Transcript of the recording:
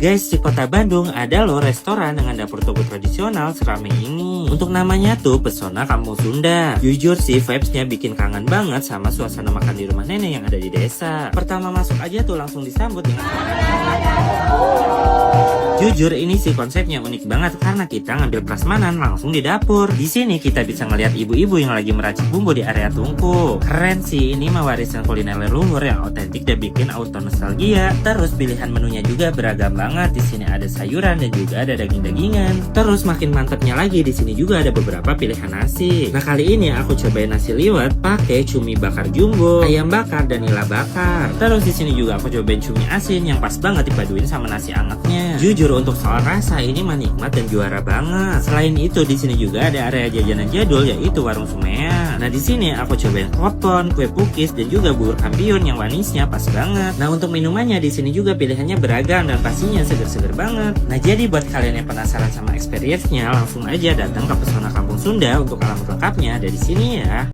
Guys, di kota Bandung ada loh restoran dengan dapur tugu tradisional seramai ini. Untuk namanya tuh Pesona Kampung Sunda. Jujur sih vibes-nya bikin kangen banget sama suasana makan di rumah nenek yang ada di desa. Pertama masuk aja tuh langsung disambut dengan jujur ini sih konsepnya unik banget karena kita ngambil prasmanan langsung di dapur. Di sini kita bisa ngeliat ibu-ibu yang lagi meracik bumbu di area tungku. Keren sih, ini mah warisan kuliner leluhur yang otentik dan bikin auto nostalgia. Terus pilihan menunya juga beragam banget. Di sini ada sayuran dan juga ada daging-dagingan. Terus makin mantepnya lagi di sini juga ada beberapa pilihan nasi. Nah kali ini aku cobain nasi liwet pakai cumi bakar jumbo, ayam bakar dan nila bakar. Terus di sini juga aku cobain cumi asin yang pas banget dipaduin sama nasi angetnya. Jujur untuk soal rasa ini mah nikmat dan juara banget. Selain itu di sini juga ada area jajanan jadul yaitu warung Sumea. Nah di sini aku cobain klopon, kue pukis dan juga bubur kampiun yang manisnya pas banget. Nah untuk minumannya di sini juga pilihannya beragam dan pastinya seger-seger banget. Nah jadi buat kalian yang penasaran sama experience-nya langsung aja datang ke Pesona Kampung Sunda. Untuk alamat lengkapnya ada di sini ya.